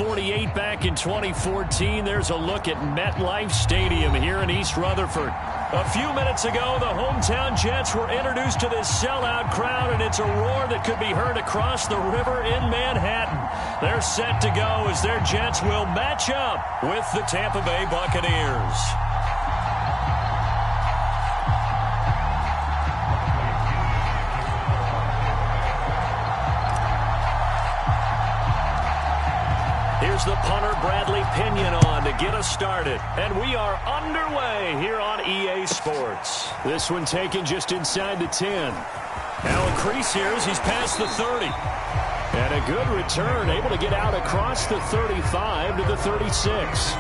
48 back in 2014. There's a look at MetLife Stadium here in East Rutherford. A few minutes ago, the hometown Jets were introduced to this sellout crowd, and it's a roar that could be heard across the river in Manhattan. They're set to go as their Jets will match up with the Tampa Bay Buccaneers. Here's the punter, Bradley Pinion, on to get us started. And we are underway here on EA Sports. This one taken just inside the 10. Now increase here as he's past the 30. And a good return, able to get out across the 35 to the 36.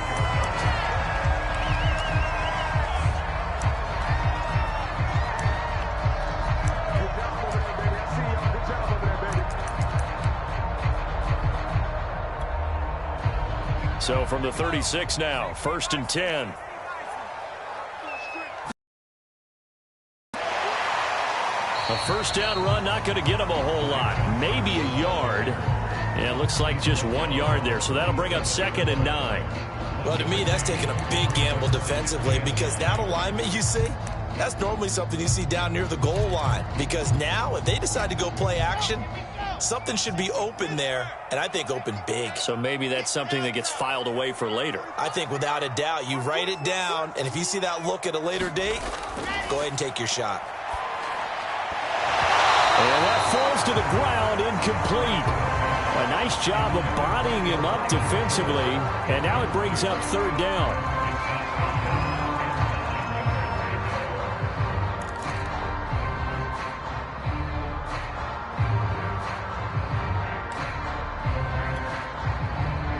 So from the 36 now, 1st and 10. A first down run, not going to get him a whole lot. Maybe a yard. Yeah, it looks like just 1 yard there. So that'll bring up 2nd and 9. Well, to me, that's taking a big gamble defensively because that alignment you see, that's normally something you see down near the goal line. Because now, if they decide to go play action, something should be open there, and I think open big. So maybe that's something that gets filed away for later. I think without a doubt, you write it down, and if you see that look at a later date, go ahead and take your shot. And that falls to the ground, incomplete. A nice job of bodying him up defensively, and now it brings up 3rd down.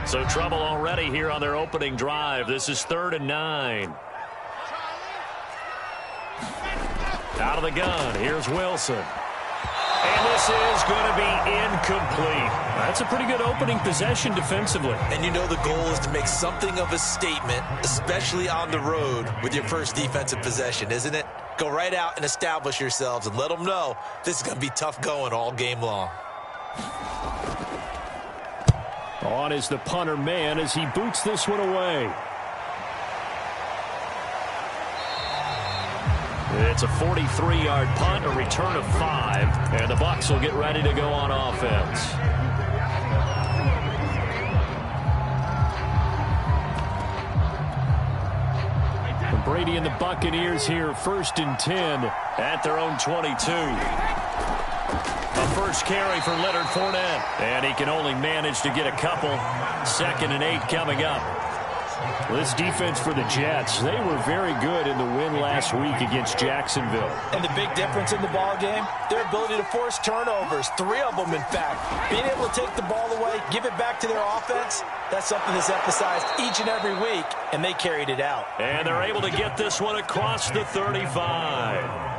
So trouble already here on their opening drive. This is 3rd and 9. Out of the gun, here's Wilson. And this is going to be incomplete. That's a pretty good opening possession defensively. And you know the goal is to make something of a statement, especially on the road with your first defensive possession, isn't it? Go right out and establish yourselves and let them know this is going to be tough going all game long. On is the punter man as he boots this one away. It's a 43-yard punt, a return of 5, and the Bucs will get ready to go on offense. And Brady and the Buccaneers here, 1st and 10 at their own 22. A first carry for Leonard Fournette. And he can only manage to get a couple. 2nd and 8 coming up. This defense for the Jets, they were very good in the win last week against Jacksonville. And the big difference in the ball game, their ability to force turnovers, 3 of them in fact. Being able to take the ball away, give it back to their offense, that's something that's emphasized each and every week, and they carried it out. And they're able to get this one across the 35.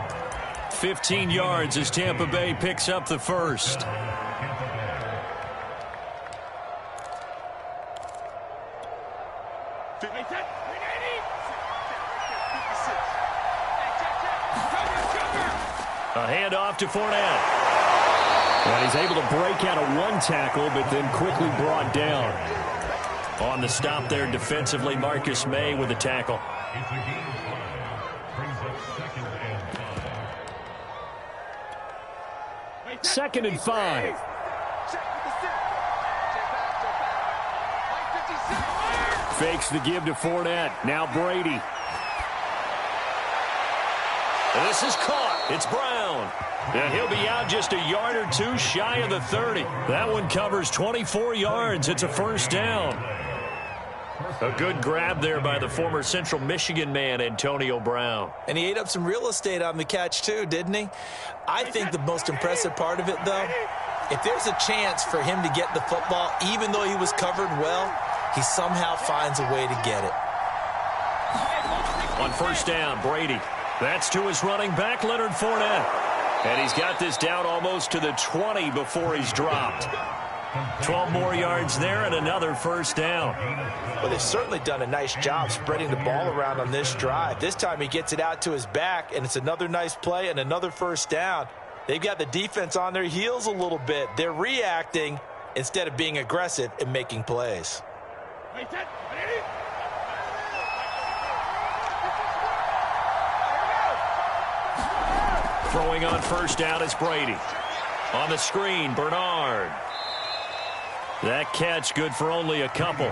15 yards as Tampa Bay picks up the first. A handoff to Fournette. And he's able to break out of 1 tackle, but then quickly brought down. On the stop there defensively, Marcus May with the tackle. 2nd and 5. Fakes the give to Fournette. Now Brady. And this is caught. It's Brown. And he'll be out just a yard or 2 shy of the 30. That one covers 24 yards. It's a first down. A good grab there by the former Central Michigan man, Antonio Brown. And he ate up some real estate on the catch, too, didn't he? I think the most impressive part of it, though, if there's a chance for him to get the football, even though he was covered well, he somehow finds a way to get it. On first down, Brady. That's to his running back, Leonard Fournette. And he's got this down almost to the 20 before he's dropped. 12 more yards there and another first down. Well, they've certainly done a nice job spreading the ball around on this drive. This time he gets it out to his back, and it's another nice play and another first down. They've got the defense on their heels a little bit. They're reacting, instead of being aggressive and making plays. Throwing on first down is Brady. On the screen, Bernard. That catch good for only a couple.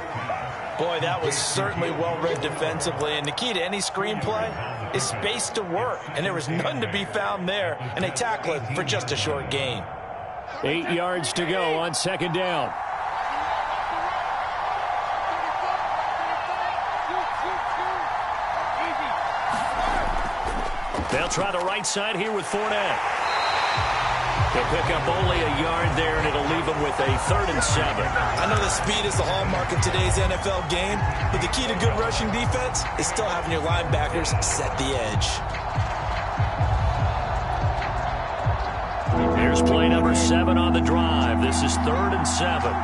Boy, that was certainly well-read defensively, and the key to any screenplay is space to work, and there was none to be found there, and they tackle it for just a short gain. 8 yards to go on second down. They'll try the right side here with Fournette. He'll pick up only a yard there, and it'll leave him with a 3rd and 7. I know the speed is the hallmark of today's NFL game, but the key to good rushing defense is still having your linebackers set the edge. Here's play number 7 on the drive. This is 3rd and 7.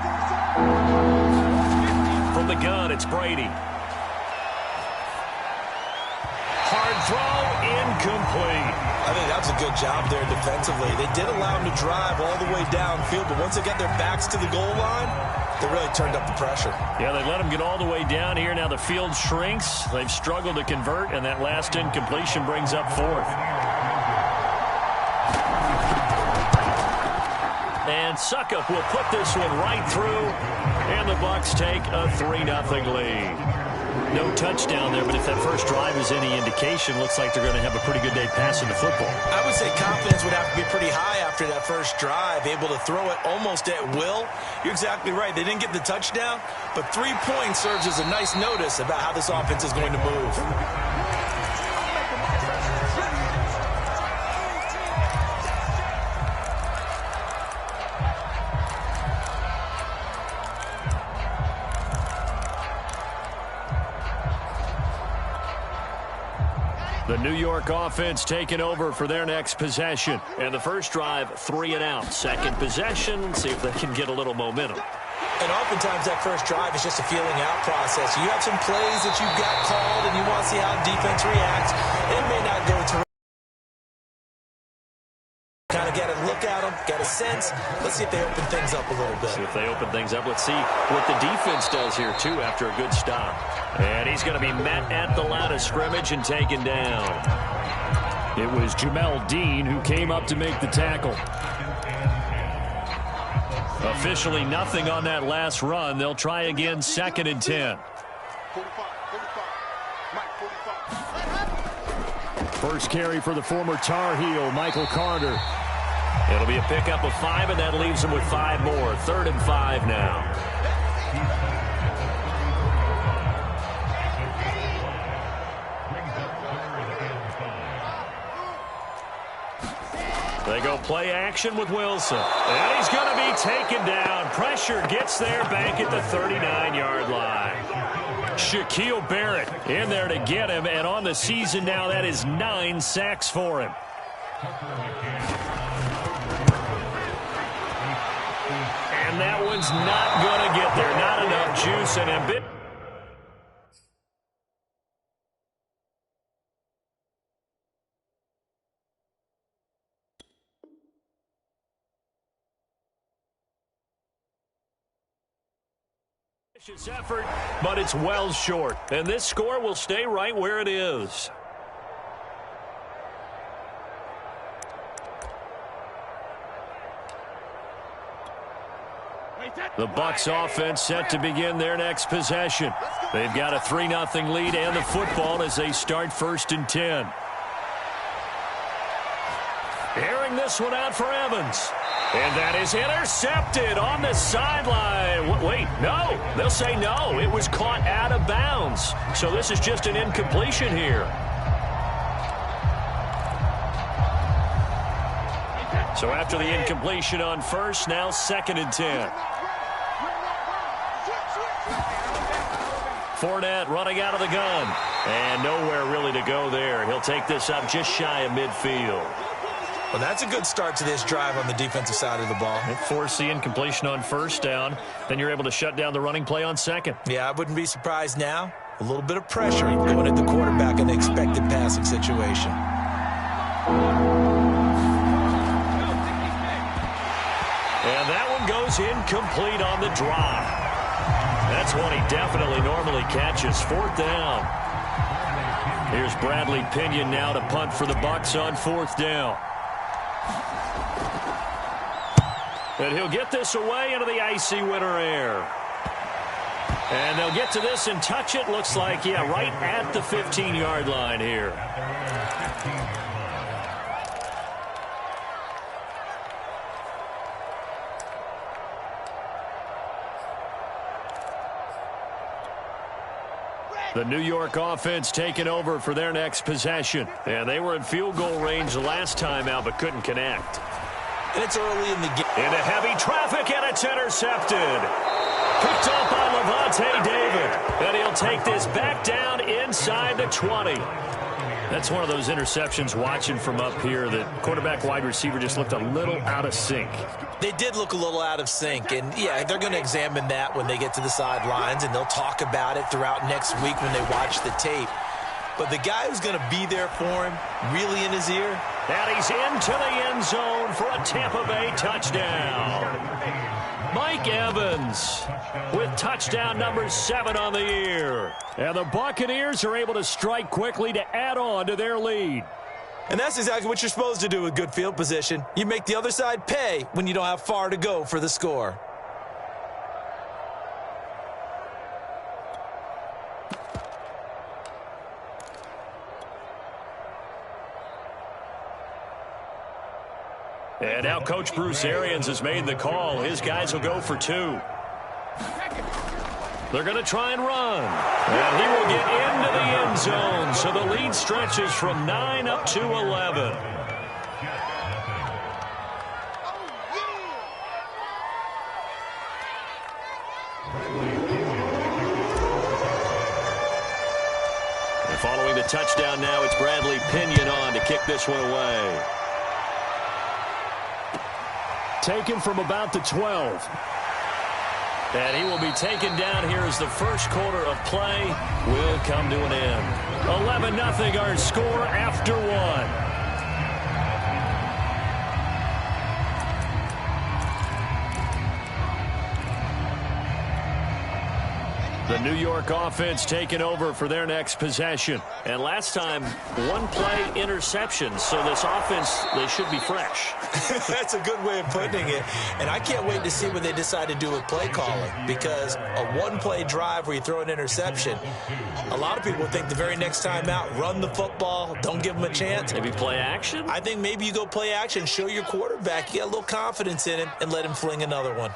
From the gun, it's Brady. Hard throw, incomplete. I think that was a good job there defensively. They did allow him to drive all the way downfield, but once they got their backs to the goal line, they really turned up the pressure. Yeah, they let him get all the way down here. Now the field shrinks. They've struggled to convert, and that last incompletion brings up 4th. And Succop will put this one right through, and the Bucs take a 3-0 lead. No touchdown there, but if that first drive is any indication, looks like they're going to have a pretty good day passing the football. I would say confidence would have to be pretty high after that first drive, able to throw it almost at will. You're exactly right. They didn't get the touchdown, but 3 points serves as a nice notice about how this offense is going to move. The New York offense taking over for their next possession. And the first drive, 3 and out. Second possession, see if they can get a little momentum. And oftentimes that first drive is just a feeling out process. You have some plays that you've got called and you want to see how defense reacts. It may not go to kind of get a look at them, get a sense. Let's see if they open things up a little bit. See if they open things up. Let's see what the defense does here, too, after a good stop. And he's going to be met at the line of scrimmage and taken down. It was Jamel Dean who came up to make the tackle. Officially nothing on that last run. They'll try again, 2nd and 10. First carry for the former Tar Heel, Michael Carter. It'll be a pickup of 5, and that leaves him with 5 more. 3rd and 5 now. They go play action with Wilson. And he's going to be taken down. Pressure gets there back at the 39-yard line. Shaquille Barrett in there to get him. And on the season now, that is 9 sacks for him. And that one's not going to get there. Not enough juice and a bit. Effort, but it's well short. And this score will stay right where it is. The Bucs offense set to begin their next possession. They've got a 3-0 lead and the football as they start 1st and 10. Airing this one out for Evans. And that is intercepted on the sideline. Wait, no. They'll say no. It was caught out of bounds. So this is just an incompletion here. So after the incompletion on first, now 2nd and 10. Fournette running out of the gun. And nowhere really to go there. He'll take this up just shy of midfield. Well, that's a good start to this drive on the defensive side of the ball. Force the incompletion on first down. Then you're able to shut down the running play on second. Yeah, I wouldn't be surprised now. A little bit of pressure going at the quarterback in the expected passing situation. And that one goes is incomplete on the drop. That's one he definitely normally catches. Fourth down. Here's Bradley Pinion now to punt for the Bucs on fourth down. And he'll get this away into the icy winter air. And they'll get to this and touch it. Looks like, yeah, right at the 15-yard line here. The New York offense taking over for their next possession. And they were in field goal range the last time out, but couldn't connect. And it's early in the game. Into heavy traffic, and it's intercepted. Picked up by Lavonte David. And he'll take this back down inside the 20. That's one of those interceptions watching from up here that quarterback wide receiver just looked a little out of sync. They did look a little out of sync, and yeah, they're going to examine that when they get to the sidelines, and they'll talk about it throughout next week when they watch the tape. But the guy who's going to be there for him, really in his ear. And he's into the end zone for a Tampa Bay touchdown. Mike Evans with touchdown number 7 on the year. And the Buccaneers are able to strike quickly to add on to their lead. And that's exactly what you're supposed to do with good field position. You make the other side pay when you don't have far to go for the score. And now Coach Bruce Arians has made the call. His guys will go for 2. They're going to try and run. And he will get into the end zone. So the lead stretches from 9 up to 11. And following the touchdown now, it's Bradley Pinion on to kick this one away. Taken from about the 12. And he will be taken down here as the first quarter of play will come to an end. 11-0 our score after 1. The New York offense taking over for their next possession. And last time, 1-play interception. So this offense, they should be fresh. That's a good way of putting it. And I can't wait to see what they decide to do with play calling. Because a 1-play drive where you throw an interception, a lot of people think the very next time out, run the football, don't give them a chance. Maybe play action? I think maybe you go play action, show your quarterback you got a little confidence in him, and let him fling another one.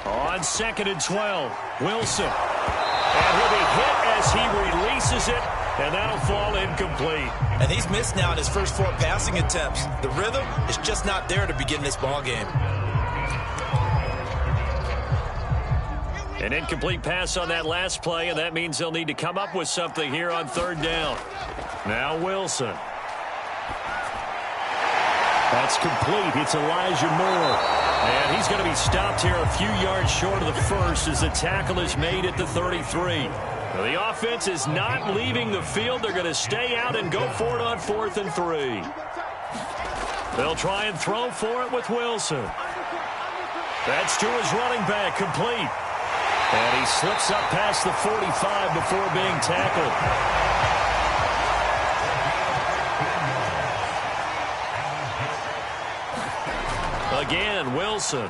On 2nd and 12, Wilson. And he'll be hit as he releases it, and that'll fall incomplete. And he's missed now in his first 4 passing attempts. The rhythm is just not there to begin this ball game. An incomplete pass on that last play, and that means they'll need to come up with something here on 3rd down. Now Wilson. That's complete. It's Elijah Moore. And he's going to be stopped here a few yards short of the first as the tackle is made at the 33. Now, the offense is not leaving the field. They're going to stay out and go for it on 4th and 3. They'll try and throw for it with Wilson. That's to his running back, complete. And he slips up past the 45 before being tackled. Again, Wilson.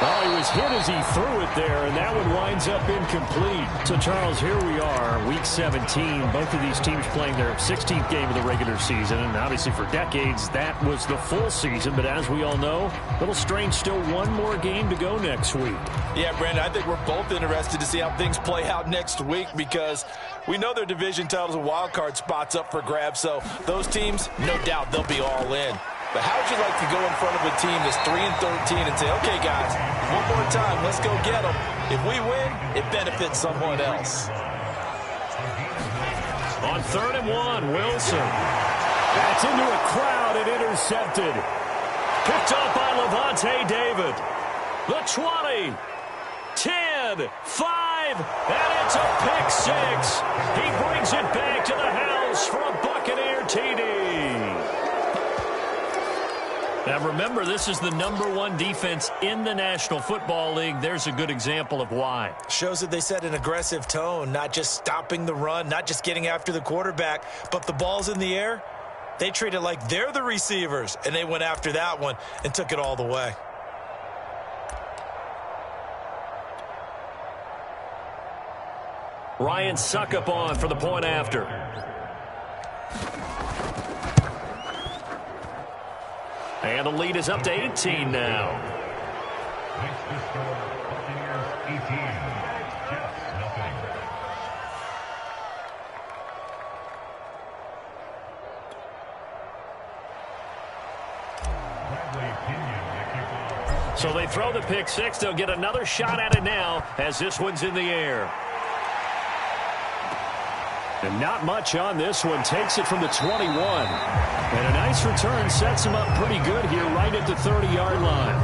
Well, he was hit as he threw it there, and that one winds up incomplete. So, Charles, here we are, Week 17. Both of these teams playing their 16th game of the regular season, and obviously for decades, that was the full season. But as we all know, a little strange, still one more game to go next week. Yeah, Brandon, I think we're both interested to see how things play out next week because we know their division titles and wild card spots up for grabs. So those teams, no doubt, they'll be all in. But how would you like to go in front of a team that's 3-13 and say, okay, guys, one more time, let's go get them. If we win, it benefits someone else. On 3rd and 1, Wilson. That's into a crowd and intercepted. Picked up by Lavonte David. The 20, 10, 5, and it's a pick 6. He brings it back to the house for a Buccaneer TD. Now remember, this is the #1 defense in the National Football League. There's a good example of why. Shows that they set an aggressive tone, not just stopping the run, not just getting after the quarterback, but the ball's in the air. They treat it like they're the receivers, and they went after that one and took it all the way. Ryan Succop on for the point after. And the lead is up to 18 now. Next to score, Buccaneers 18, Jets nothing. Bradley Pinion, the kickoff. So they throw the pick six. They'll get another shot at it now as this one's in the air. And not much on this one. Takes it from the 21. And a nice return sets him up pretty good here right at the 30-yard line.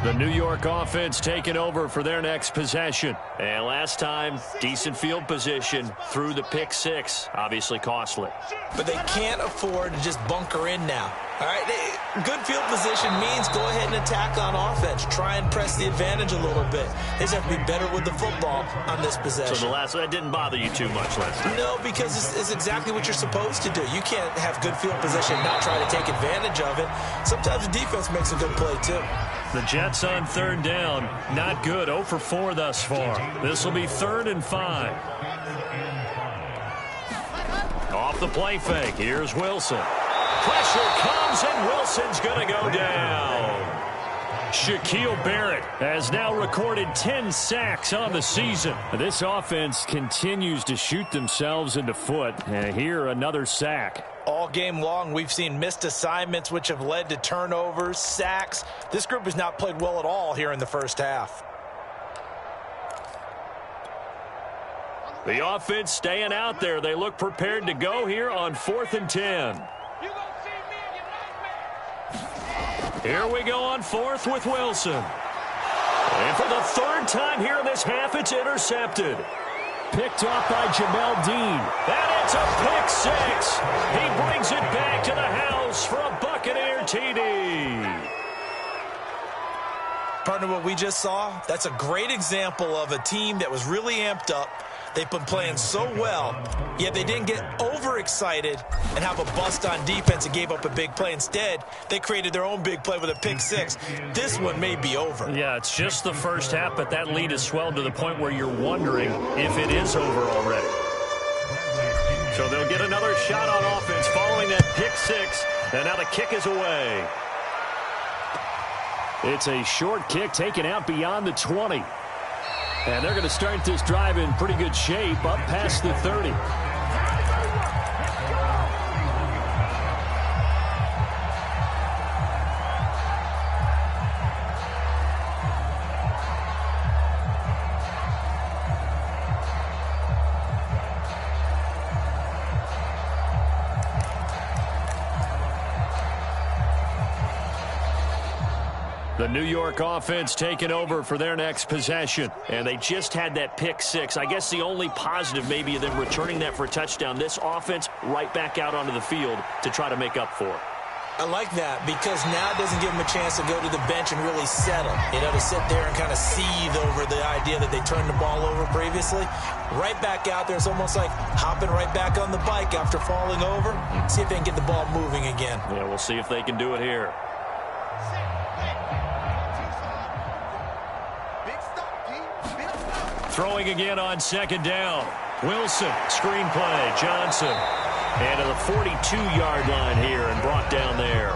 The New York offense taking over for their next possession. And last time, decent field position through the pick six. Obviously costly. But they can't afford to just bunker in now. All right, good field position means go ahead and attack on offense. Try and press the advantage a little bit. They just have to be better with the football on this possession. So that didn't bother you too much last time? No, because it's exactly what you're supposed to do. You can't have good field position and not try to take advantage of it. Sometimes the defense makes a good play, too. The Jets on third down. Not good. 0 for 4 thus far. This will be 3rd and 5. Off the play fake. Here's Wilson. Pressure comes, and Wilson's going to go down. Shaquille Barrett has now recorded 10 sacks on the season. This offense continues to shoot themselves in the foot. And here, another sack. All game long, we've seen missed assignments, which have led to turnovers, sacks. This group has not played well at all here in the first half. The offense staying out there. They look prepared to go here on 4th and 10. Here we go on 4th with Wilson. And for the 3rd time here in this half, it's intercepted. Picked off by Jamel Dean. And it's a pick six. He brings it back to the house for a Buccaneer TD. Partner, what we just saw, that's a great example of a team that was really amped up. They've been playing so well, yet they didn't get overexcited and have a bust on defense and gave up a big play. Instead, they created their own big play with a pick six. This one may be over. Yeah, it's just the first half, but that lead has swelled to the point where you're wondering if it is over already. So they'll get another shot on offense following that pick six, and now the kick is away. It's a short kick taken out beyond the 20. And they're going to start this drive in pretty good shape up past the 30. The New York offense taking over for their next possession. And they just had that pick six. I guess the only positive maybe of them returning that for a touchdown. This offense right back out onto the field to try to make up for it. I like that because now it doesn't give them a chance to go to the bench and really settle. You know, to sit there and kind of seethe over the idea that they turned the ball over previously. Right back out there. It's almost like hopping right back on the bike after falling over. See if they can get the ball moving again. Yeah, we'll see if they can do it here. Throwing again on 2nd down. Wilson, screenplay, Johnson. And to the 42-yard line here and brought down there.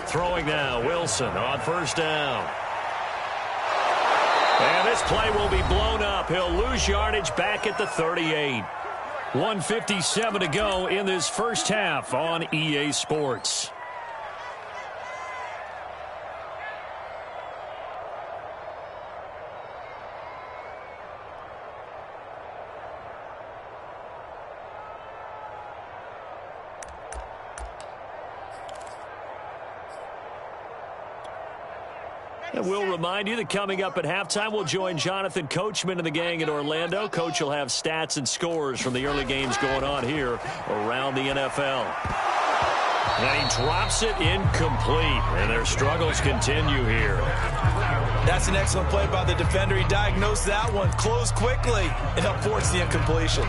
Throwing now, Wilson on 1st down. And this play will be blown up. He'll lose yardage back at the 38. 1:57 to go in this first half on EA Sports. And we'll remind you that coming up at halftime, we'll join Jonathan Coachman and the gang in Orlando. Coach will have stats and scores from the early games going on here around the NFL. And he drops it incomplete, and their struggles continue here. That's an excellent play by the defender. He diagnosed that one, closed quickly, and helped force the incompletion.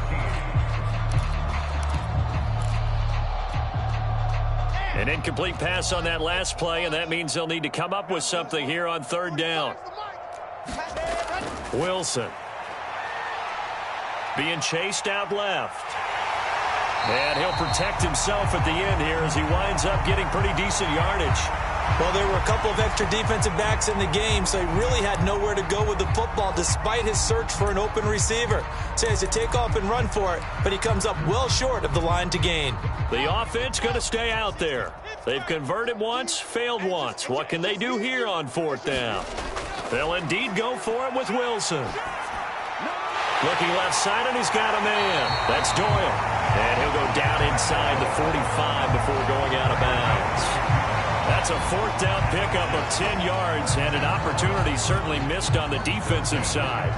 An incomplete pass on that last play, and that means they'll need to come up with something here on third down. Wilson being chased out left. And he'll protect himself at the end here as he winds up getting pretty decent yardage. Well, there were a couple of extra defensive backs in the game, so he really had nowhere to go with the football despite his search for an open receiver. So he has to take off and run for it, but he comes up well short of the line to gain. The offense going to stay out there. They've converted once, failed once. What can they do here on fourth down? They'll indeed go for it with Wilson. Looking left side, and he's got a man. That's Doyle. And he'll go down inside the 45 before going out of bounds. That's a fourth down pickup of 10 yards, and an opportunity certainly missed on the defensive side.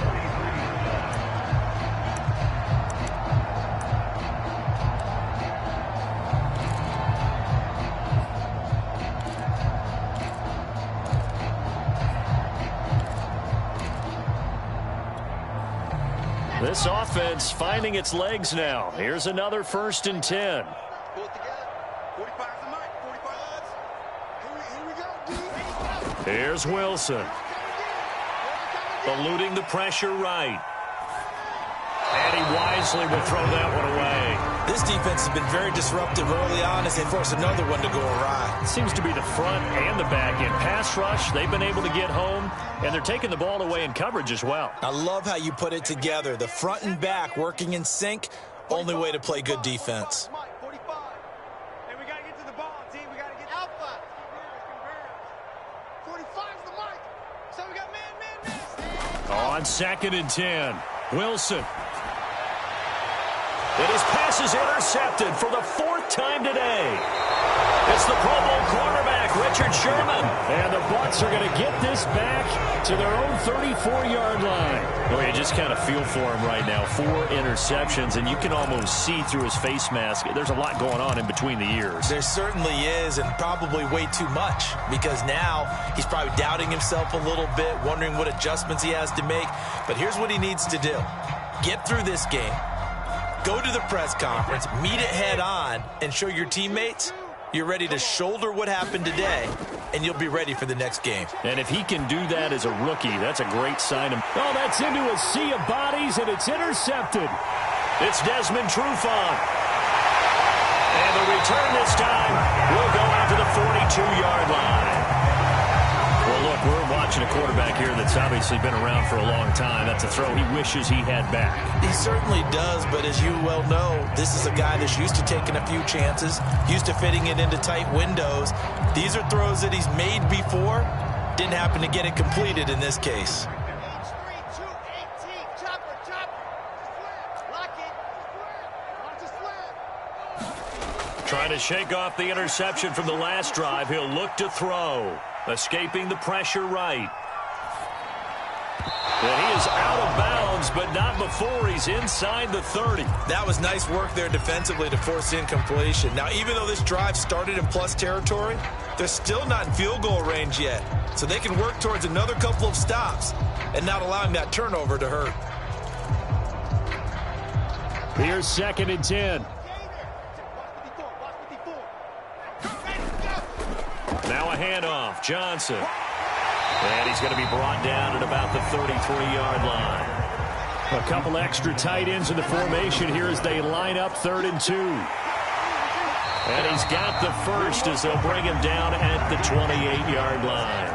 This offense finding its legs now. Here's another 1st and 10. Here's Wilson. Eluding the pressure right. And he wisely will throw that one away. This defense has been very disruptive early on as they force another one to go awry. It seems to be the front and the back end. Pass rush, they've been able to get home, and they're taking the ball away in coverage as well. I love how you put it together. The front and back working in sync, only way to play good defense. On 2nd and 10, Wilson. And his pass is intercepted for the 4th time today. It's the Pro Bowl cornerback, Richard Sherman. And the Bucs are going to get this back to their own 34-yard line. Oh, you just kind of feel for him right now. 4 interceptions, and you can almost see through his face mask. There's a lot going on in between the ears. There certainly is, and probably way too much, because now he's probably doubting himself a little bit, wondering what adjustments he has to make. But here's what he needs to do. Get through this game. Go to the press conference, meet it head on, and show your teammates you're ready to shoulder what happened today, and you'll be ready for the next game. And if he can do that as a rookie, that's a great sign. Oh, that's into a sea of bodies, and it's intercepted. It's Desmond Trufant. And the return this time will go out to the 42-yard line. Well, look, we're watching a quarterback here that's obviously been around for a long time. That's a throw he wishes he had back. He certainly does, but as you well know, this is a guy that's used to taking a few chances, used to fitting it into tight windows. These are throws that he's made before. Didn't happen to get it completed in this case. Trying to shake off the interception from the last drive. He'll look to throw. Escaping the pressure right. And he is out of bounds, but not before he's inside the 30. That was nice work there defensively to force incompletion. Now, even though this drive started in plus territory, they're still not in field goal range yet. So they can work towards another couple of stops and not allowing that turnover to hurt. Here's 2nd and 10. Now a handoff. Johnson. And he's going to be brought down at about the 33-yard line. A couple extra tight ends in the formation here as they line up 3rd and 2. And he's got the first as they'll bring him down at the 28-yard line.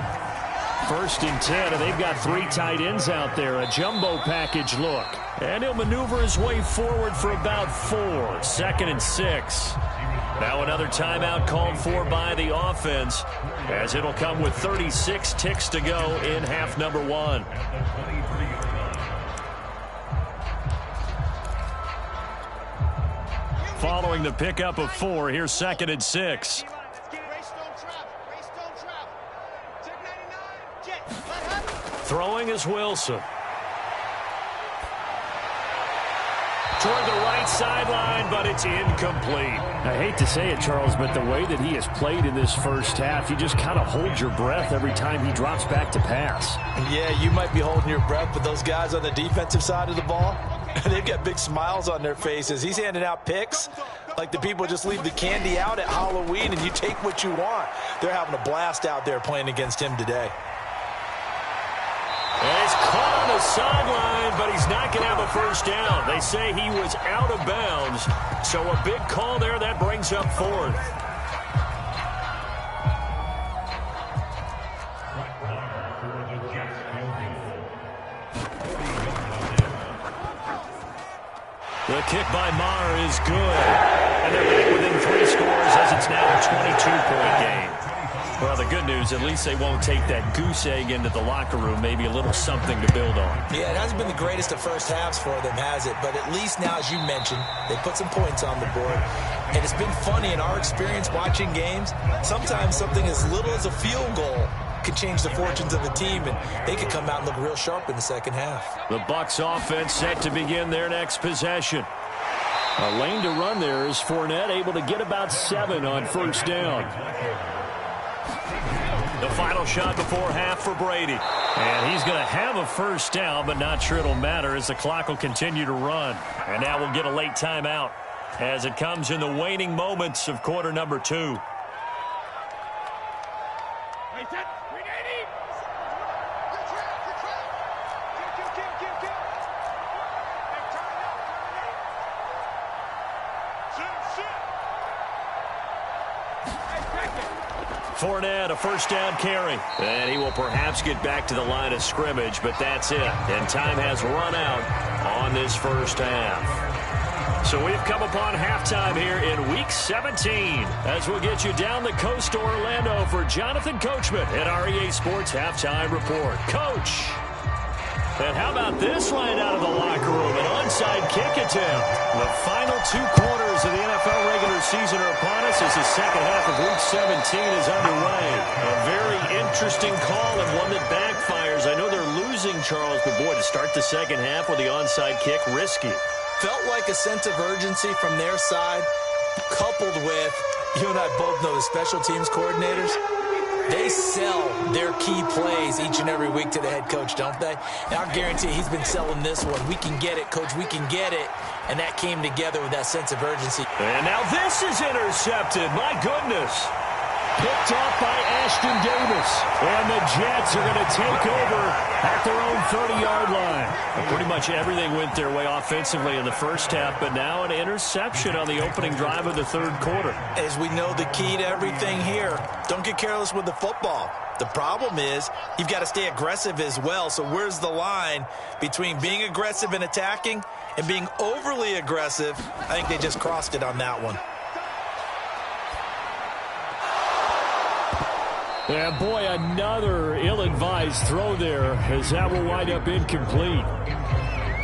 1st and 10, and they've got 3 tight ends out there. A jumbo package look. And he'll maneuver his way forward for about 4. 2nd and 6. Now another timeout called for by the offense, as it'll come with 36 ticks to go in half number 1. Following the pickup of 4, here's 2nd and 6. Throwing is Wilson. Toward the right sideline, but it's incomplete. I hate to say it, Charles, but the way that he has played in this first half, you just kind of hold your breath every time he drops back to pass. Yeah, you might be holding your breath, but those guys on the defensive side of the ball, they've got big smiles on their faces. He's handing out picks like the people just leave the candy out at Halloween and you take what you want. They're having a blast out there playing against him today. And it's caught on the sideline, but he's not going to have a first down. They say he was out of bounds, so a big call there. That brings up fourth. The kick by Maher is good. And they're back within 3 scores as it's now a 22-point game. Well, the good news, at least they won't take that goose egg into the locker room. Maybe a little something to build on. Yeah, it hasn't been the greatest of first halves for them, has it? But at least now, as you mentioned, they put some points on the board. And it's been funny in our experience watching games. Sometimes something as little as a field goal could change the fortunes of a team, and they could come out and look real sharp in the second half. The Bucs offense set to begin their next possession. A lane to run there is Fournette, able to get about 7 on first down. The final shot before half for Brady. And he's going to have a first down, but not sure it'll matter as the clock will continue to run. And now we'll get a late timeout as it comes in the waning moments of quarter number 2. Fournette, a first down carry. And he will perhaps get back to the line of scrimmage, but that's it. And time has run out on this first half. So we've come upon halftime here in Week 17 as we'll get you down the coast to Orlando for Jonathan Coachman at our EA Sports Halftime Report. Coach! And how about this line out of the locker room? An onside kick attempt. The final 2 quarters of the NFL regular season are upon us as the second half of Week 17 is underway. A very interesting call and one that backfires. I know they're losing, Charles, but boy, to start the second half with the onside kick, risky. Felt like a sense of urgency from their side, coupled with, you and I both know the special teams coordinators. They sell their key plays each and every week to the head coach, don't they? And I guarantee he's been selling this one. We can get it, coach. We can get it. And that came together with that sense of urgency. And now this is intercepted. My goodness. Picked off by Ashton Davis. And the Jets are going to take over at their own 30-yard line. And pretty much everything went their way offensively in the first half, but now an interception on the opening drive of the third quarter. As we know, the key to everything here, don't get careless with the football. The problem is you've got to stay aggressive as well. So where's the line between being aggressive and attacking and being overly aggressive? I think they just crossed it on that one. Yeah, boy, another ill-advised throw there as that will wind up incomplete.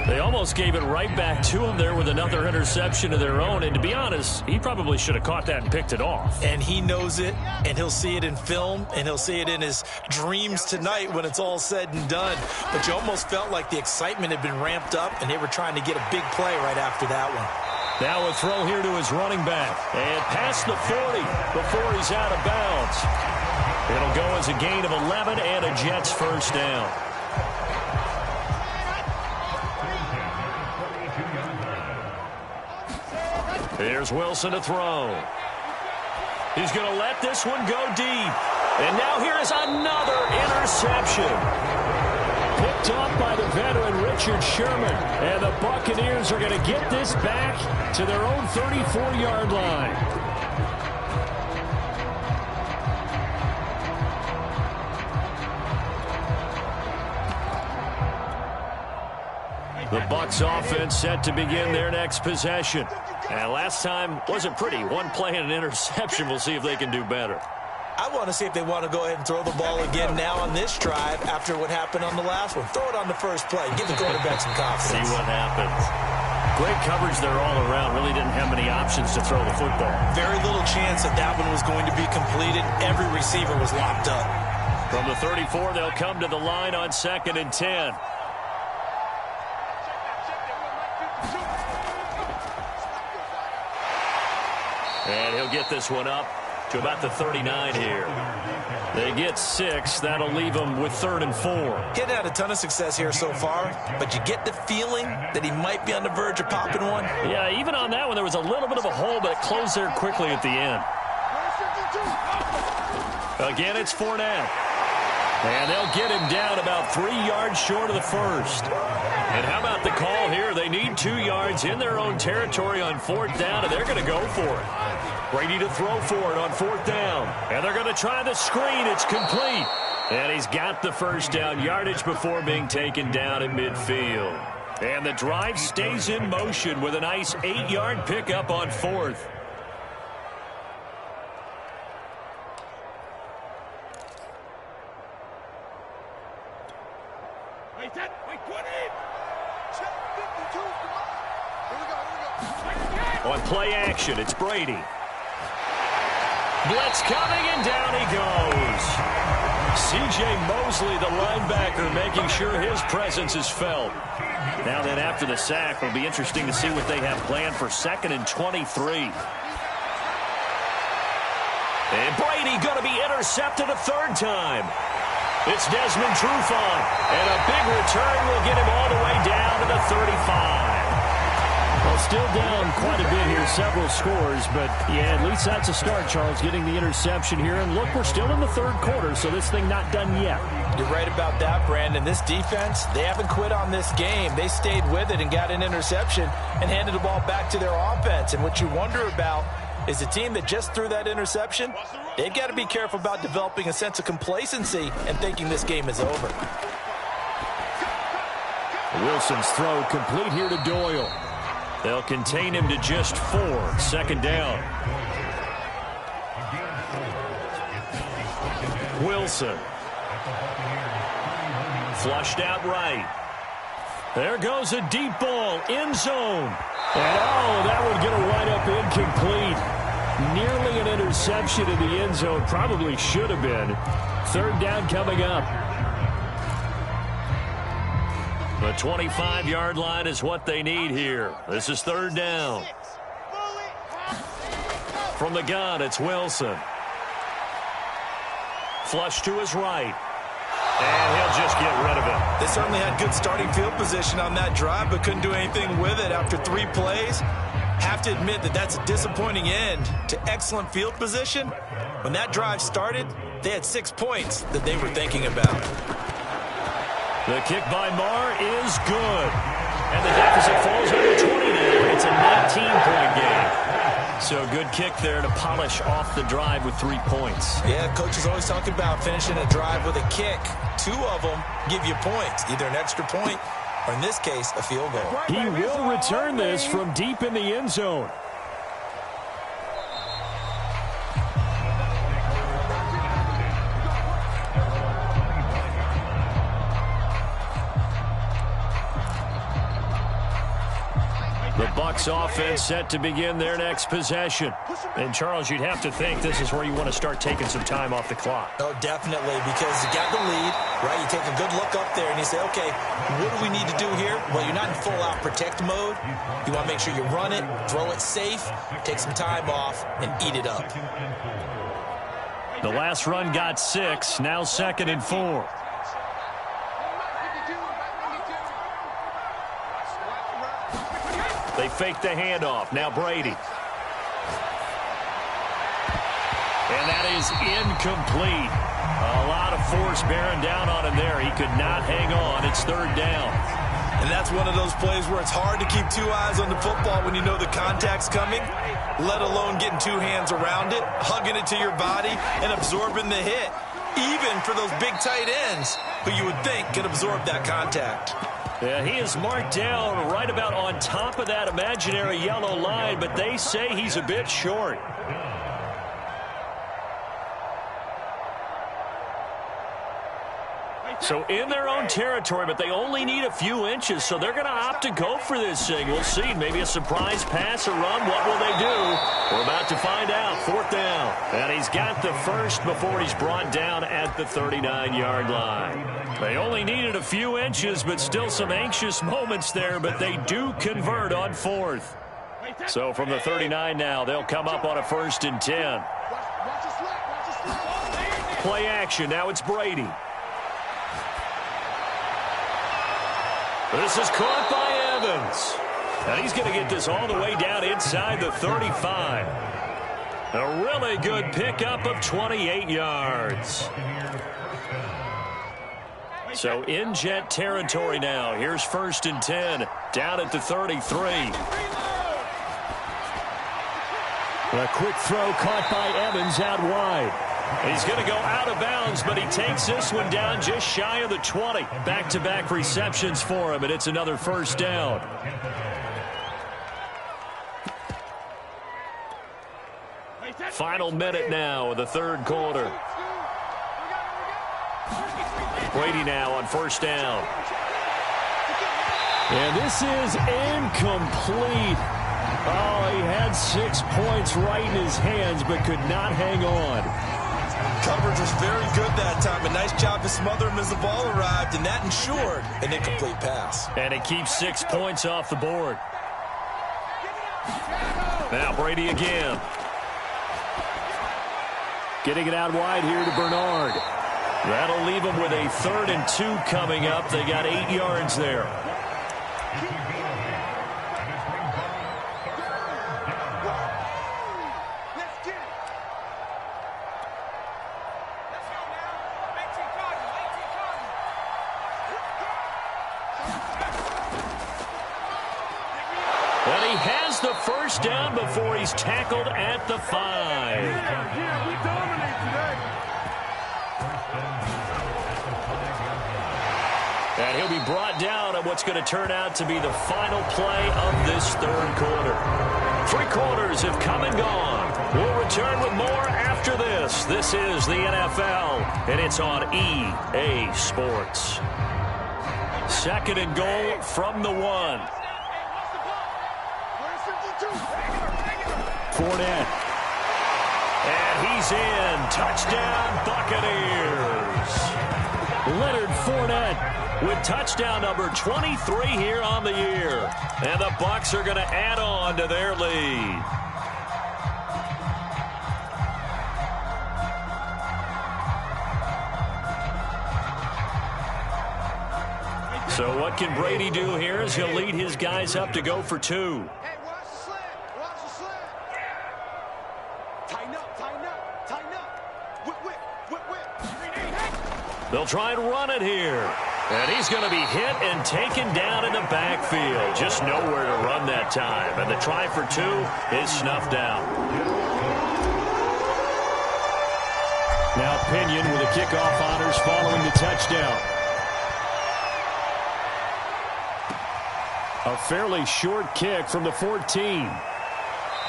They almost gave it right back to him there with another interception of their own. And to be honest, he probably should have caught that and picked it off. And he knows it, and he'll see it in film, and he'll see it in his dreams tonight when it's all said and done. But you almost felt like the excitement had been ramped up, and they were trying to get a big play right after that one. Now a throw here to his running back. And past the 40 before he's out of bounds. It'll go as a gain of 11 and a Jets first down. Here's Wilson to throw. He's going to let this one go deep. And now here is another interception. Picked off by the veteran Richard Sherman. And the Buccaneers are going to get this back to their own 34-yard line. The Bucs offense set to begin their next possession. And last time wasn't pretty. One play and an interception. We'll see if they can do better. I want to see if they want to go ahead and throw the ball again now on this drive after what happened on the last one. Throw it on the first play. Give the quarterback some confidence. See what happens. Great coverage there all around. Really didn't have many options to throw the football. Very little chance that that one was going to be completed. Every receiver was locked up. From the 34, they'll come to the line on 2nd and 10. And he'll get this one up to about the 39 here. They get 6. That'll leave them with 3rd and 4. Getting had a ton of success here so far, but you get the feeling that he might be on the verge of popping one. Yeah, even on that one, there was a little bit of a hole, but it closed there quickly at the end. Again, it's Fournette. And they'll get him down about 3 yards short of the first. And how about the call here? They need 2 yards in their own territory on 4th down, and they're going to go for it. Brady to throw for it on 4th down. And they're going to try the screen. It's complete. And he's got the first down yardage before being taken down at midfield. And the drive stays in motion with a nice 8-yard pickup on 4th. On play action, it's Brady. Blitz coming, and down he goes. C.J. Mosley, the linebacker, making sure his presence is felt. Now then, after the sack, it'll be interesting to see what they have planned for 2nd and 23. And Brady going to be intercepted a 3rd time. It's Desmond Trufant, and a big return will get him all the way down to the 35. Well, still down quite a bit here, several scores, but yeah, at least that's a start, Charles, getting the interception here. And look, we're still in the 3rd quarter, so this thing not done yet. You're right about that, Brandon. This defense, they haven't quit on this game. They stayed with it and got an interception and handed the ball back to their offense. And what you wonder about is a team that just threw that interception, they've got to be careful about developing a sense of complacency and thinking this game is over. Wilson's throw complete here to Doyle. They'll contain him to just 4. 2nd down. Wilson. Flushed out right. There goes a deep ball. End zone. And that would get a wind up incomplete. Nearly an interception in the end zone. Probably should have been. 3rd down coming up. The 25-yard line is what they need here. This is 3rd down. From the gun, it's Wilson. Flush to his right. And he'll just get rid of it. They certainly had good starting field position on that drive, but couldn't do anything with it after 3 plays. Have to admit that that's a disappointing end to excellent field position. When that drive started, they had 6 points that they were thinking about. The kick by Marr is good. And the deficit falls over 20 now. It's a 19-point game. So good kick there to polish off the drive with 3 points. Yeah, coach is always talking about finishing a drive with a kick. 2 of them give you points, either an extra point or, in this case, a field goal. He will return this from deep in the end zone. The Bucs offense set to begin their next possession. And, Charles, you'd have to think this is where you want to start taking some time off the clock. Oh, definitely, because you got the lead, right? You take a good look up there and you say, okay, what do we need to do here? Well, you're not in full-out protect mode. You want to make sure you run it, throw it safe, take some time off, and eat it up. The last run got 6, now 2nd and 4. They fake the handoff. Now Brady. And that is incomplete. A lot of force bearing down on him there. He could not hang on. It's 3rd down. And that's one of those plays where it's hard to keep 2 eyes on the football when you know the contact's coming, let alone getting 2 hands around it, hugging it to your body, and absorbing the hit. Even for those big tight ends who you would think could absorb that contact. Yeah, he is marked down right about on top of that imaginary yellow line, but they say he's a bit short. So in their own territory, but they only need a few inches, so they're going to opt to go for this thing. We'll see. Maybe a surprise pass or run. What will they do? We're about to find out. 4th down. And he's got the first before he's brought down at the 39-yard line. They only needed a few inches, but still some anxious moments there, but they do convert on 4th. So from the 39 now, they'll come up on a 1st and 10. Play action. Now it's Brady. This is caught by Evans. And he's going to get this all the way down inside the 35. A really good pickup of 28 yards. So in Jet territory now. Here's 1st and 10. Down at the 33. A quick throw caught by Evans out wide. He's going to go out of bounds, but he takes this one down just shy of the 20. Back-to-back receptions for him, and it's another 1st down. Final minute now of the 3rd quarter. Brady now on 1st down. And this is incomplete. Oh, he had 6 points right in his hands, but could not hang on. Coverage was very good that time. A nice job to smother him as the ball arrived, and that ensured an incomplete pass. And it keeps 6 points off the board. Now Brady again. Getting it out wide here to Bernard. That'll leave them with a 3rd and 2 coming up. They got 8 yards there. And he has the 1st down before he's tackled at the 5. We dominate today. And he'll be brought down at what's going to turn out to be the final play of this 3rd quarter. 3 quarters have come and gone. We'll return with more after this. This is the NFL, and it's on EA Sports. 2nd and goal from the 1. Fournette. And he's in. Touchdown, Buccaneers. Leonard Fournette with touchdown number 23 here on the year. And the Bucs are going to add on to their lead. So what can Brady do here as he'll lead his guys up to go for 2. They'll try and run it here. And he's going to be hit and taken down in the backfield. Just nowhere to run that time. And the try for 2 is snuffed out. Now Pinion with the kickoff honors following the touchdown. A fairly short kick from the 14.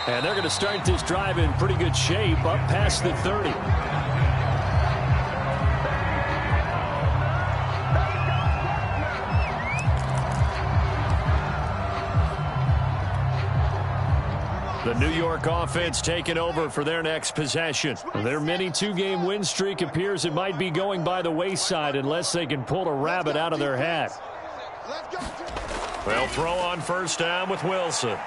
And they're going to start this drive in pretty good shape up past the 30. The New York offense taking over for their next possession. Their mini 2-game win streak appears it might be going by the wayside unless they can pull a rabbit out of their hat. They'll throw on 1st down with Wilson.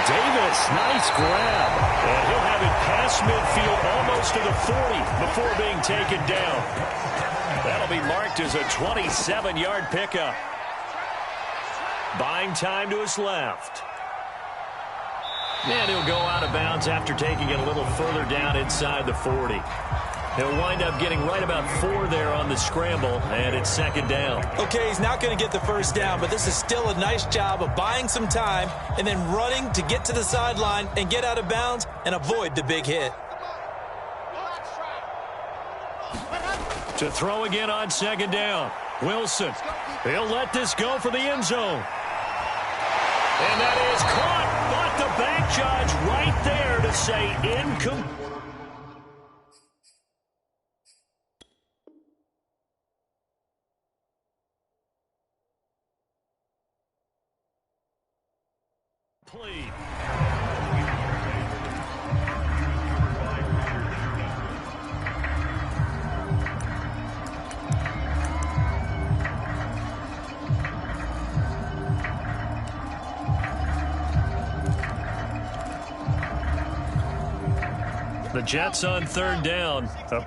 Davis, nice grab. And he'll have it past midfield almost to the 40 before being taken down. That'll be marked as a 27-yard pickup. Buying time to his left. And he'll go out of bounds after taking it a little further down inside the 40. He'll wind up getting right about 4 there on the scramble, and it's 2nd down. Okay, he's not going to get the 1st down, but this is still a nice job of buying some time and then running to get to the sideline and get out of bounds and avoid the big hit. To throw again on 2nd down. Wilson. He'll let this go for the end zone. And that is caught, but the back judge right there to say incomplete. Complete. The Jets on third down. A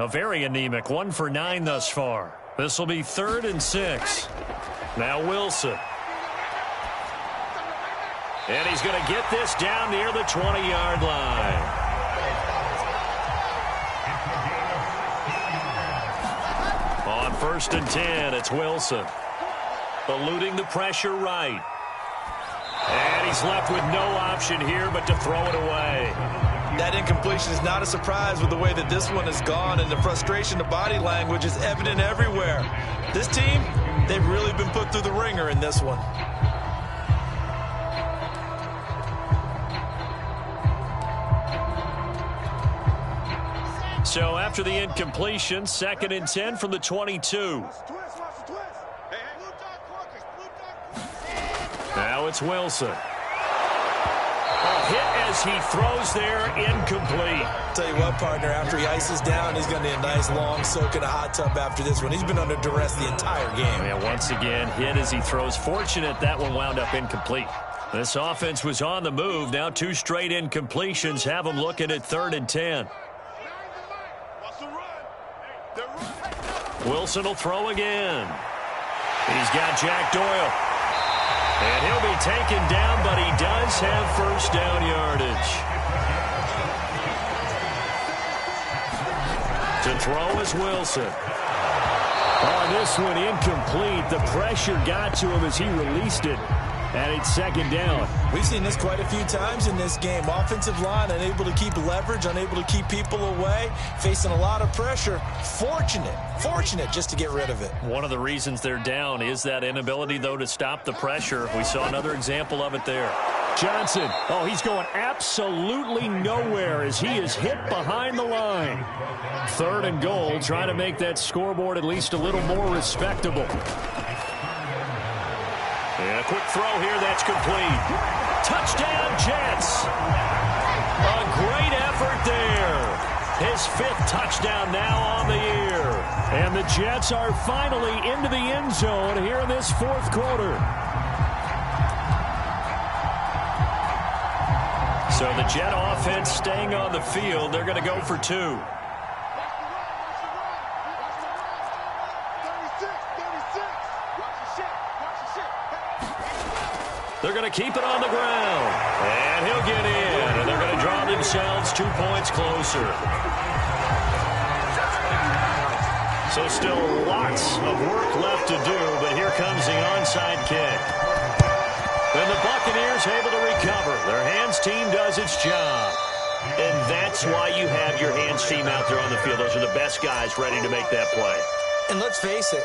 very anemic 1 for 9 thus far. This will be 3rd and 6. Now Wilson. And he's going to get this down near the 20-yard line. On 1st and 10, it's Wilson. Eluding the pressure right. And he's left with no option here but to throw it away. That incompletion is not a surprise with the way that this one has gone, and the frustration, the body language is evident everywhere. This team, they've really been put through the ringer in this one. So after the incompletion, 2nd and 10 from the 22. Now it's Wilson. A hit as he throws there, incomplete. Tell you what, partner, after he ices down, he's going to need a nice long soak in a hot tub after this one. He's been under duress the entire game. And once again, hit as he throws. Fortunate that one wound up incomplete. This offense was on the move. Now 2 straight incompletions have them looking at 3rd and 10. Wilson will throw again. He's got Jack Doyle. And he'll be taken down, but he does have first down yardage. To throw is Wilson. On this one, incomplete. The pressure got to him as he released it. And it's 2nd down. We've seen this quite a few times in this game. Offensive line unable to keep leverage, unable to keep people away, facing a lot of pressure. Fortunate just to get rid of it. One of the reasons they're down is that inability, though, to stop the pressure. We saw another example of it there. Johnson, he's going absolutely nowhere as he is hit behind the line. 3rd and goal, trying to make that scoreboard at least a little more respectable. And a quick throw here, that's complete. Touchdown, Jets. A great effort there. His 5th touchdown now on the year. And the Jets are finally into the end zone here in this 4th quarter. So the Jet offense staying on the field. They're going to go for 2. They're going to keep it on the ground. And he'll get in. And they're going to draw themselves 2 points closer. So still lots of work left to do, but here comes the onside kick. And the Buccaneers able to recover. Their hands team does its job. And that's why you have your hands team out there on the field. Those are the best guys ready to make that play. And let's face it,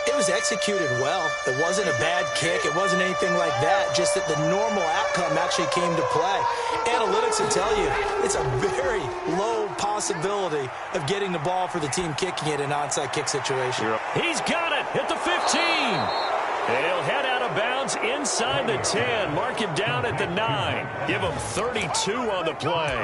it was executed well. It wasn't a bad kick. It wasn't anything like that. Just that the normal outcome actually came to play. Analytics will tell you it's a very low possibility of getting the ball for the team kicking it in an onside kick situation. He's got it at the 15. And he'll head out of bounds inside the 10. Mark him down at the 9. Give him 32 on the play.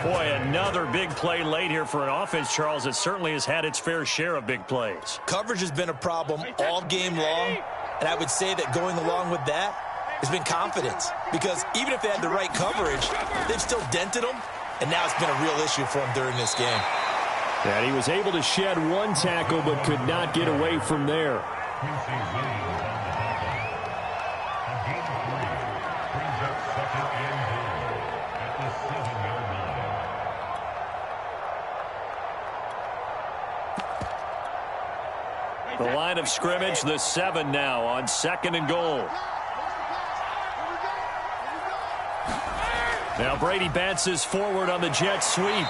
Boy, another big play late here for an offense, Charles, that certainly has had its fair share of big plays. Coverage has been a problem all game long, and I would say that going along with that has been confidence. Because even if they had the right coverage, they've still dented them, and now it's been a real issue for them during this game. And he was able to shed 1 tackle but could not get away from there. The line of scrimmage, the 7 now on 2nd and goal. Now Brady bounces forward on the jet sweep.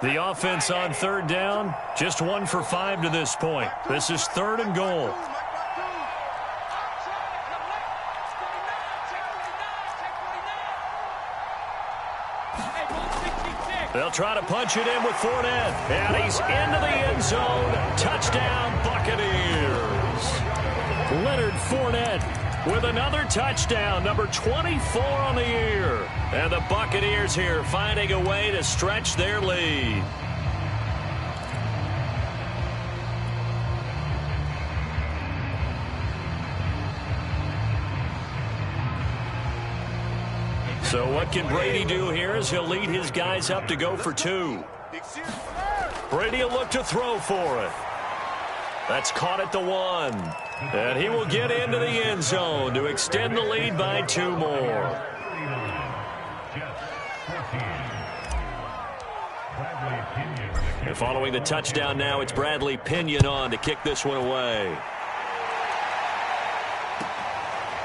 The offense on third down, just 1 for 5 to this point. This is 3rd and goal. They'll try to punch it in with Fournette. And he's into the end zone. Touchdown, Buccaneers. Leonard Fournette with another touchdown, number 24 on the year. And the Buccaneers here finding a way to stretch their lead. So what can Brady do here as he'll lead his guys up to go for 2. Brady will look to throw for it. That's caught at the 1. And he will get into the end zone to extend the lead by 2 more. And following the touchdown now, it's Bradley Pinion on to kick this one away.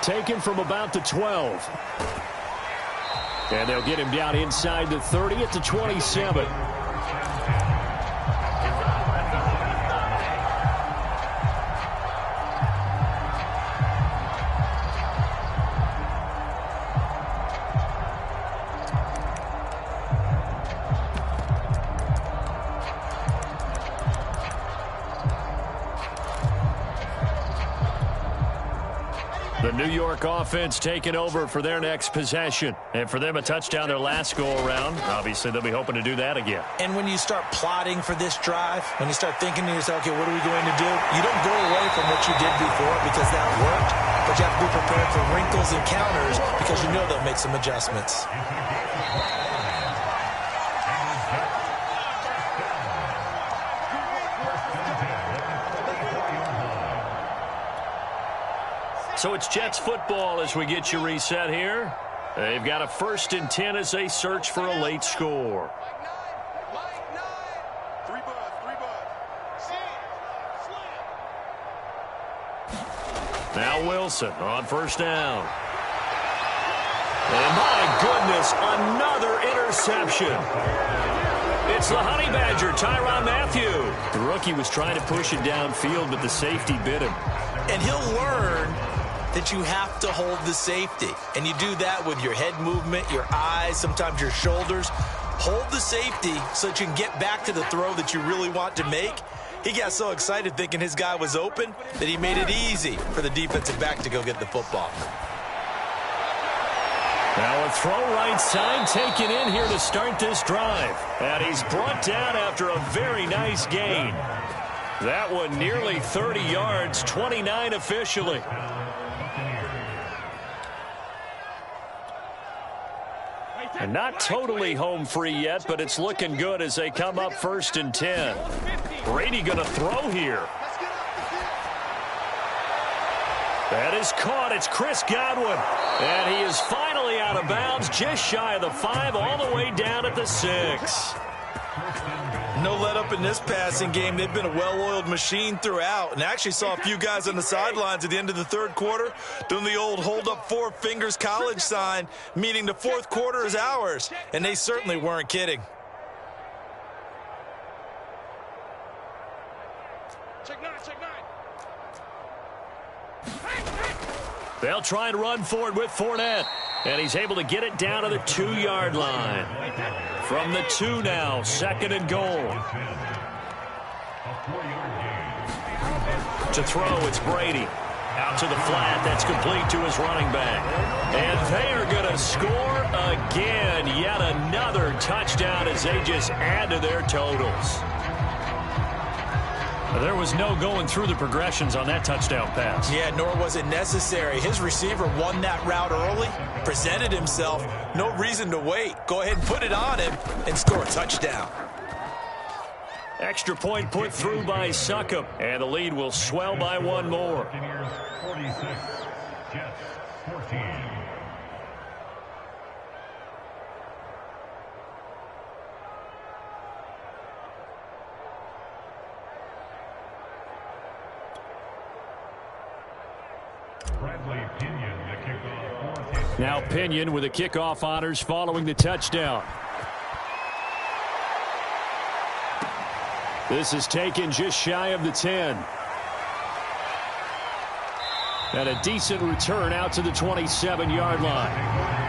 Taken from about the 12. And they'll get him down inside the 30 at the 27. The New York offense taking over for their next possession. And for them, a touchdown their last go-around. Obviously, they'll be hoping to do that again. And when you start plotting for this drive, when you start thinking to yourself, okay, what are we going to do? You don't go away from what you did before because that worked, but you have to be prepared for wrinkles and counters because you know they'll make some adjustments. So it's Jets football as we get you reset here. They've got a 1st and 10 as they search for a late score. Now Wilson on 1st down. And my goodness, another interception. It's the Honey Badger, Tyrann Mathieu. The rookie was trying to push it downfield, but the safety bit him. And he'll learn that you have to hold the safety. And you do that with your head movement, your eyes, sometimes your shoulders. Hold the safety so that you can get back to the throw that you really want to make. He got so excited thinking his guy was open that he made it easy for the defensive back to go get the football. Now a throw right side taken in here to start this drive. And he's brought down after a very nice gain. That one nearly 30 yards, 29 officially. And not totally home free yet, but it's looking good as they come up 1st and 10. Brady going to throw here. That is caught. It's Chris Godwin. And he is finally out of bounds, just shy of the 5, all the way down at the 6. No let up in this passing game. They've been a well-oiled machine throughout. And actually saw a few guys on the sidelines at the end of the 3rd quarter doing the old hold up 4 fingers college sign, meaning the 4th quarter is ours. And they certainly weren't kidding. Check 9, check 9. They'll try and run forward with Fournette. And he's able to get it down to the 2-yard line. From the 2 now, 2nd and goal. To throw, it's Brady. Out to the flat, that's complete to his running back. And they are going to score again. Yet another touchdown as they just add to their totals. There was no going through the progressions on that touchdown pass. Yeah, nor was it necessary. His receiver won that route early, presented himself. No reason to wait. Go ahead and put it on him and score a touchdown. Extra point put through by Succop, and the lead will swell by 1 more. 46, Jets 14. Now Pinion with the kickoff honors following the touchdown. This is taken just shy of the 10. And a decent return out to the 27-yard line.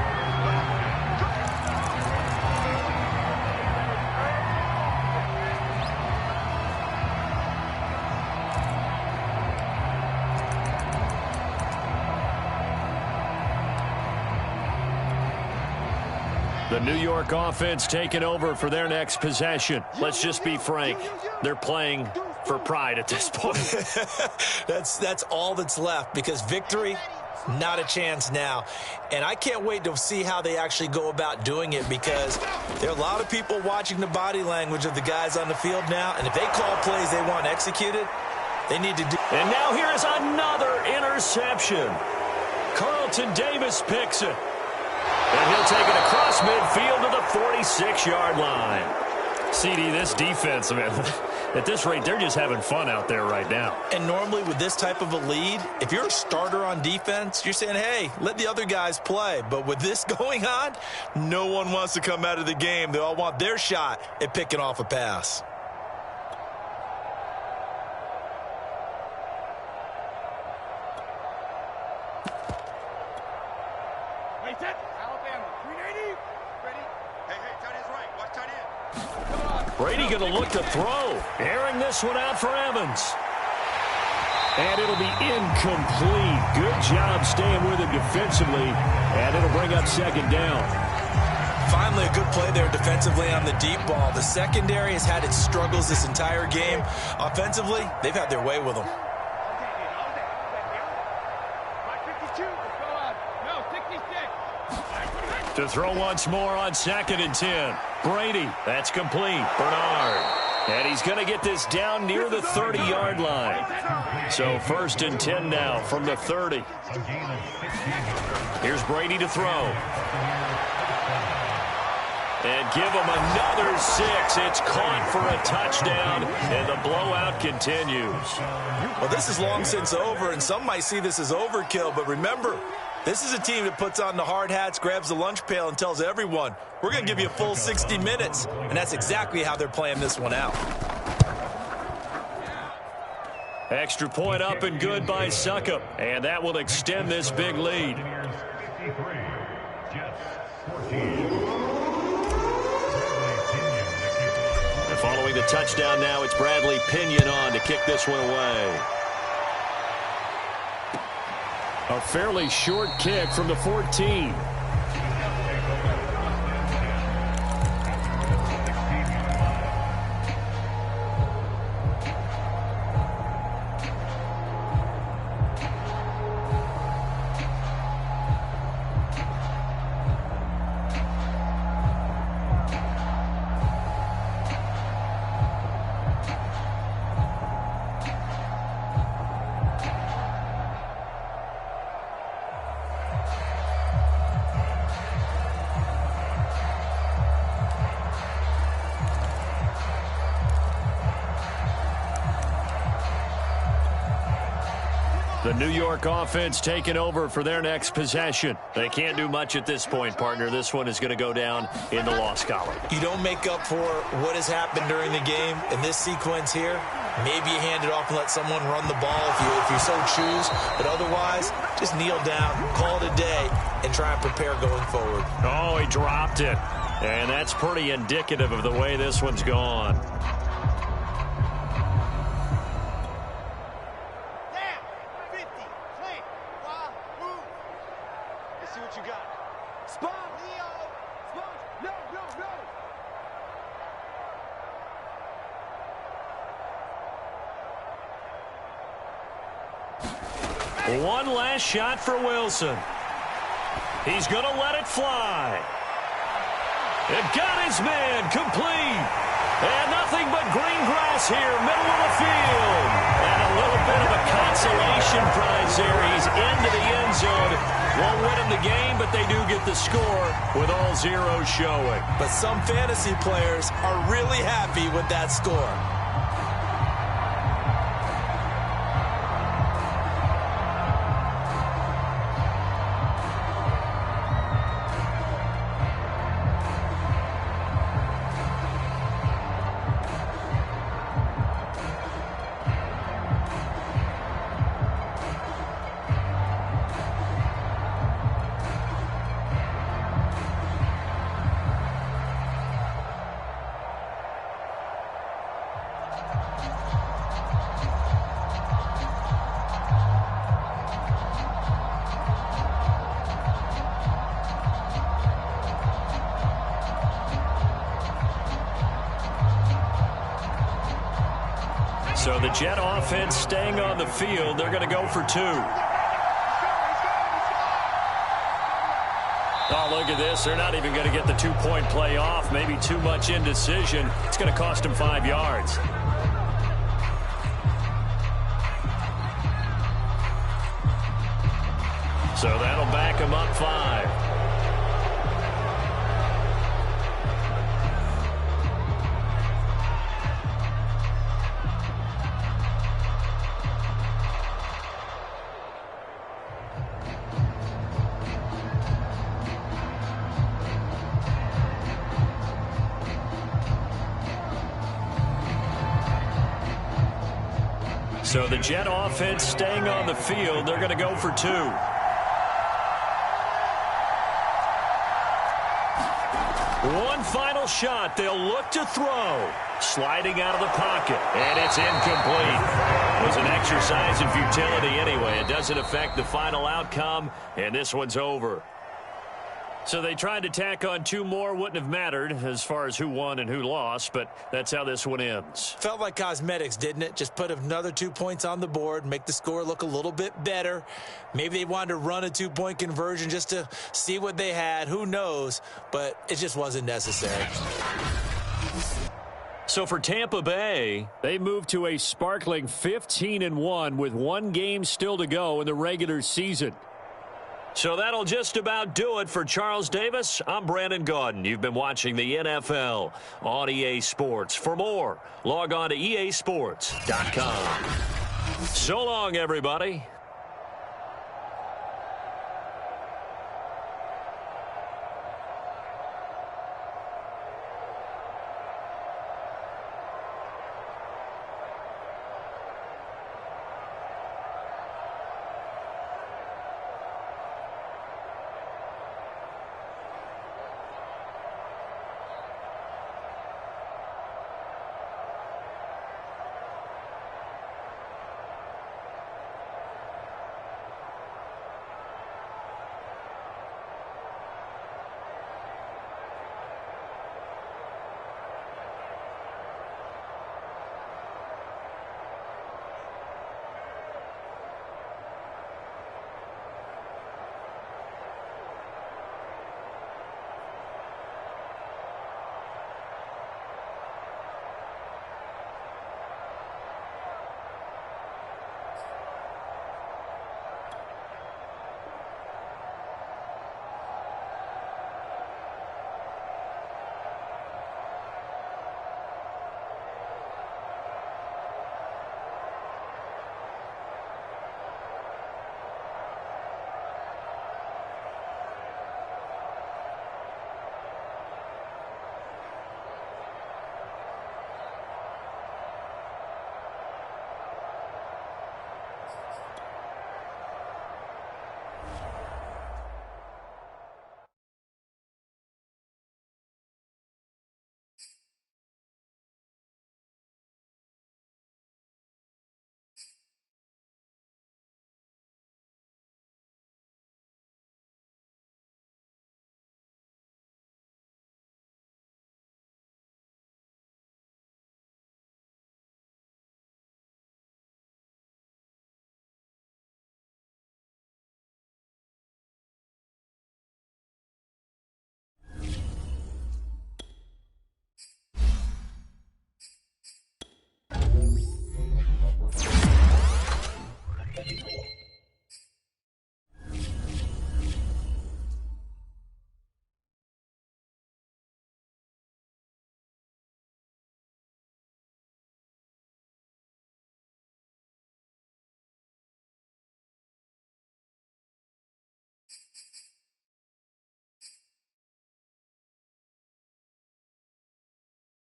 The New York offense taking over for their next possession. Let's just be frank. They're playing for pride at this point. That's all that's left, because victory, not a chance now. And I can't wait to see how they actually go about doing it, because there are a lot of people watching the body language of the guys on the field now. And if they call plays they want executed, they need to do. And now here is another interception. Carlton Davis picks it. And he'll take it across midfield to the 46-yard line. CD, this defense, man, at this rate, they're just having fun out there right now. And normally with this type of a lead, if you're a starter on defense, you're saying, hey, let the other guys play. But with this going on, no one wants to come out of the game. They all want their shot at picking off a pass. Brady going to look to throw. Airing this one out for Evans. And it'll be incomplete. Good job staying with him defensively. And it'll bring up second down. Finally, a good play there defensively on the deep ball. The secondary has had its struggles this entire game. Offensively, they've had their way with them. To throw once more on 2nd and 10. Brady, that's complete. Bernard. And he's going to get this down near the 30-yard line. So 1st and 10 now from the 30. Here's Brady to throw. And give him another 6. It's caught for a touchdown, and the blowout continues. Well, this is long since over, and some might see this as overkill, but remember, this is a team that puts on the hard hats, grabs the lunch pail, and tells everyone, we're going to give you a full 60 minutes. And that's exactly how they're playing this one out. Extra point up and good by Succop. And that will extend this big lead. And following the touchdown now, it's Bradley Pinion on to kick this one away. A fairly short kick from the 14. The New York offense taking over for their next possession. They can't do much at this point, partner. This one is going to go down in the loss column. You don't make up for what has happened during the game in this sequence here. Maybe you hand it off and let someone run the ball if you so choose. But otherwise, just kneel down, call it a day, and try and prepare going forward. Oh, he dropped it. And that's pretty indicative of the way this one's gone. One last shot for Wilson. He's going to let it fly. It got his man complete. And nothing but green grass here, middle of the field. And a little bit of a consolation prize there. He's into the end zone. Won't win him the game, but they do get the score with all zeros showing. But some fantasy players are really happy with that score. So the Jet offense staying on the field. They're going to go for 2. Oh, look at this. They're not even going to get the 2-point play off. Maybe too much indecision. It's going to cost them 5 yards. So that'll back them up 5. So the Jet offense staying on the field. They're going to go for 2. One final shot. They'll look to throw. Sliding out of the pocket. And it's incomplete. It was an exercise in futility anyway. It doesn't affect the final outcome. And this one's over. So they tried to tack on 2 more. Wouldn't have mattered as far as who won and who lost, but that's how this one ends. Felt like cosmetics, didn't it? Just put another 2 points on the board, make the score look a little bit better. Maybe they wanted to run a 2-point conversion just to see what they had. Who knows? But it just wasn't necessary. So for Tampa Bay, they moved to a sparkling 15-1 with 1 game still to go in the regular season. So that'll just about do it for Charles Davis. I'm Brandon Gaudin. You've been watching the NFL on EA Sports. For more, log on to easports.com. So long, everybody.